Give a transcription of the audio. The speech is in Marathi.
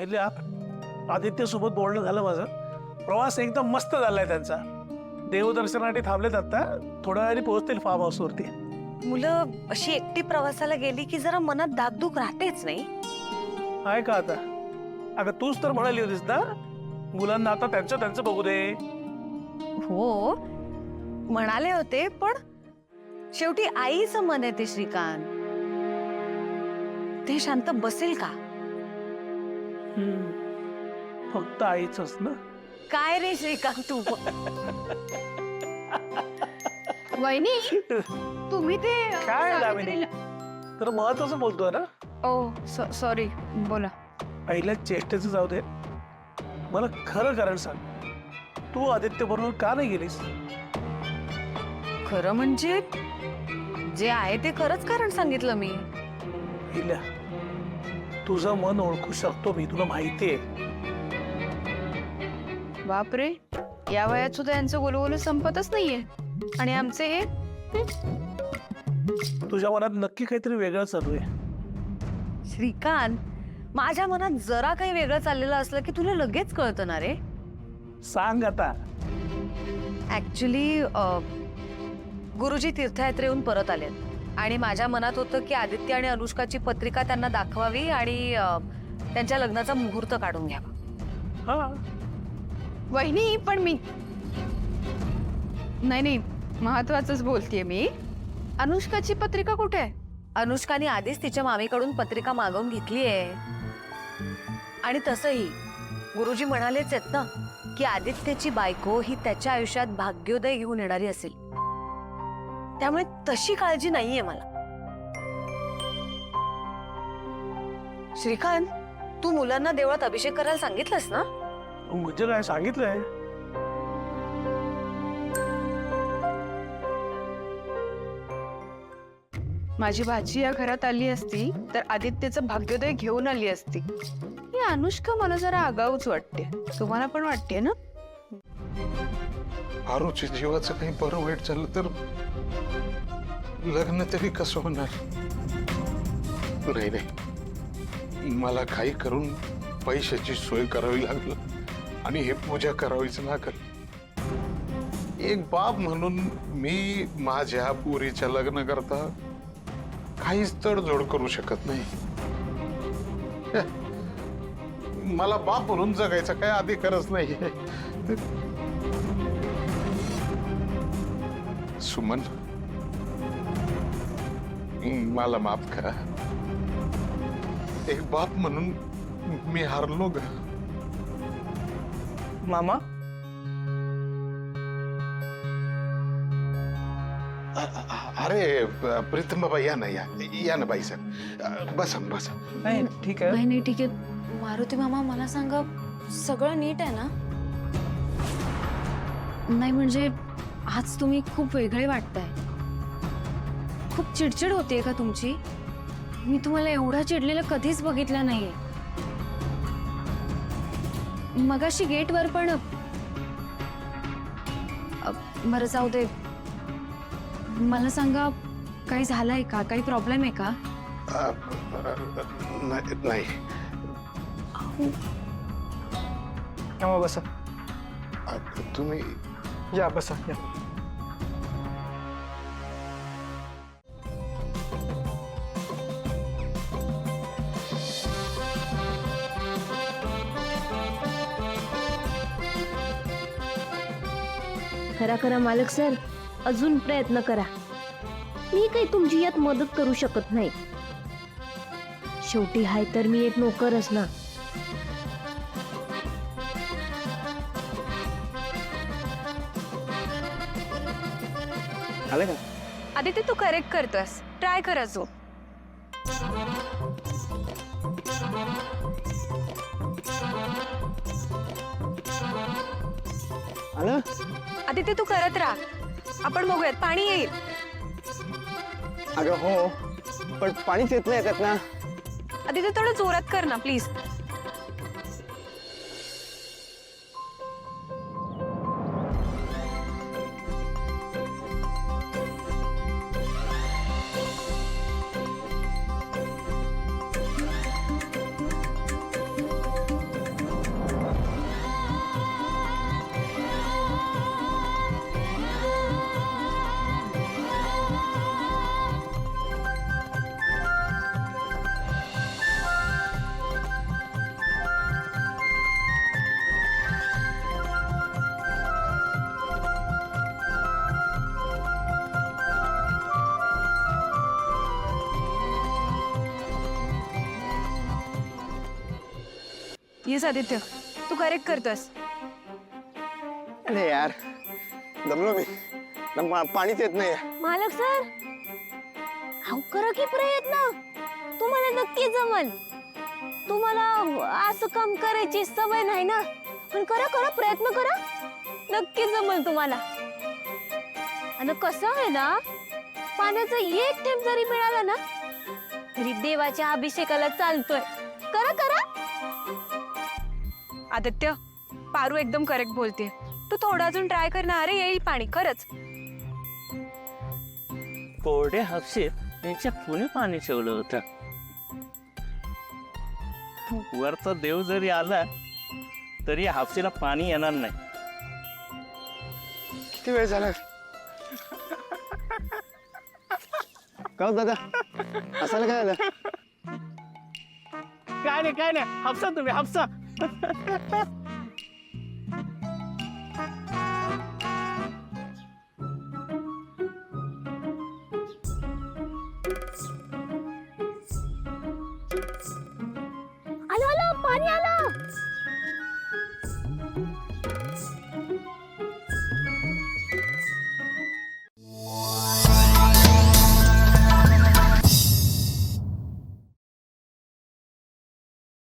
आईल्या आदित्य सोबत बोलणं झालं माझं. प्रवास एकदम मस्त झालाय त्यांचा. देवदर्शनासाठी थांबलेत आता. थोड्या वेळाने पोहोचतील फार्म हाऊस वरती. मुलं अशी एकटी प्रवासाला गेली की जरा मनात धाकधूक राहतेच नाही. आहे का आता? अगं तूच तर म्हणाली होतीस ना मुलांना आता त्यांचं त्यांचं बघू दे. हो म्हणाले होते, पण शेवटी आईचं मन आहे ते श्रीकांत. ते शांत बसेल का? फक्त आईचंच ना. काय रे श्रीकांत तू? वहिनी तुम्ही ते काय दामिनी? तर महत्वाचं बोलतोय ना. ओ सॉरी, बोला. पहिल्या चेष्टेचं जाऊ दे, मला खरं कारण सांग. तू आदित्य बरोबर का नाही गेलीस? खरं म्हणजे जे आहे ते खरंच कारण सांगितलं मी. हिल्या, तुझं मन ओळखू शकतो मी, तुला माहितीये. बापरे, या वयात सुद्धा यांचं गोलगोल संपतच नाहीये. आणि आमचे हे तुझ्या मनात नक्की काहीतरी वेगळं चालू आहे. श्रीकांत, माझ्या मनात जरा काही वेगळं चाललेलं असलं की तुला लगेच कळतं ना रे. सांग आता. ऍक्च्युली गुरुजी तीर्थयात्रेहून परत आलेत आणि माझ्या मनात होतं की आदित्य आणि अनुष्काची पत्रिका त्यांना दाखवावी आणि त्यांच्या लग्नाचा मुहूर्त काढून घ्यावा. हा, वहिनी पण मी नाही महत्वाचंच बोलतेय मी. अनुष्काची पत्रिका कुठे आहे? अनुष्काने आधीच तिच्या मामीकडून पत्रिका मागवून घेतली आहे. आणि तसंही गुरुजी म्हणालेच आहेत ना की आदित्यची बायको ही त्याच्या आयुष्यात भाग्योदय घेऊन येणारी असेल. त्यामुळे तशी काळजी नाहीये मला. श्रीकांत, तू मुलांना देवळात अभिषेक करायला सांगितलंस ना? म्हणजे काय सांगितलंय? माझी भाची या घरात आली असती तर आदित्यचं भाग्योदय घेऊन आली असती. ही अनुष्का मला जरा आगाऊच वाटते. तुम्हाला पण वाटते ना? आरूच्या जीवाचं काही बरं वाईट झालं तर लग्न तरी कसं होणार? नाही, मला काही करून पैशाची सोय करावी लागल आणि हे पूजा करावीच लागल. एक बाप म्हणून मी माझ्या पुरीच्या लग्न करता काहीच तडजोड करू शकत नाही. मला बाप म्हणून जगायचा काय अधिकारच नाही. सुमन, मला माफ करा. एक बाप म्हणून मी हारलो ग. मामा, अरे प्रीतम बाबा, या ना, या ना बाई साहेब. बसा बसा. नाही ठीक आहे. नाही ठीक आहे. मारुती मामा, मला सांगा, सगळं नीट आहे ना? नाही म्हणजे आज तुम्ही खूप वेगळे वाटताय. खूप चिडचिड होतीये का तुमची? मी तुम्हाला एवढा चिडलेलं कधीच बघितलं नाहीये. मगाशी गेटवर पण बरं जाऊ दे. मला सांगा, काही झालंय का? काही प्रॉब्लेम आहे का? नाही. बसा. तुम्ही या बसा या. करा करा मालक सर, अजून प्रयत्न करा. मी काही तुमची यात मदत करू शकत नाही. शेवटी हाय तर मी एक नोकरच ना. आले का? आदित्य, तू करेक्ट करतोस. ट्राय कर अजून. आलं? आदित्य, तू करत राहा. आपण बघूयात, पाणी येईल. अगं हो, पण पाणीच येत नाही त्यात ना. आदित्य, थोडं जोरात कर ना प्लीज. येस आदित्य, तू करेक्ट करतोस. अरे यार दमलो मी. पाणीच येत नाही. मालक सर, हाव करा की प्रयत्न, तुम्हाला नक्की जमल. तुम्हाला असं काम करायची सवय नाही ना, पण करा करा प्रयत्न करा, नक्की जमल तुम्हाला. आणि कसं आहे ना, पाण्याचा एक थेंब जरी मिळाला ना तरी देवाच्या अभिषेकाला चालतोय. करा करा. आदित्य, पारू एकदम करेक्ट बोलते. तू थोडा अजून ट्राय कर ना. अरे येईल पाणी खरंच. कोरडे हापशीत त्यांच्या कुणी पाणी ठेवलं होतं. वरचा देव जरी आला तरी हापसीला पाणी येणार नाही. किती वेळ झाला? का हो दादा, असायला काय झालं? काय नाही हापसा तुम्ही हापसा. आलं आलं पाणी आलं.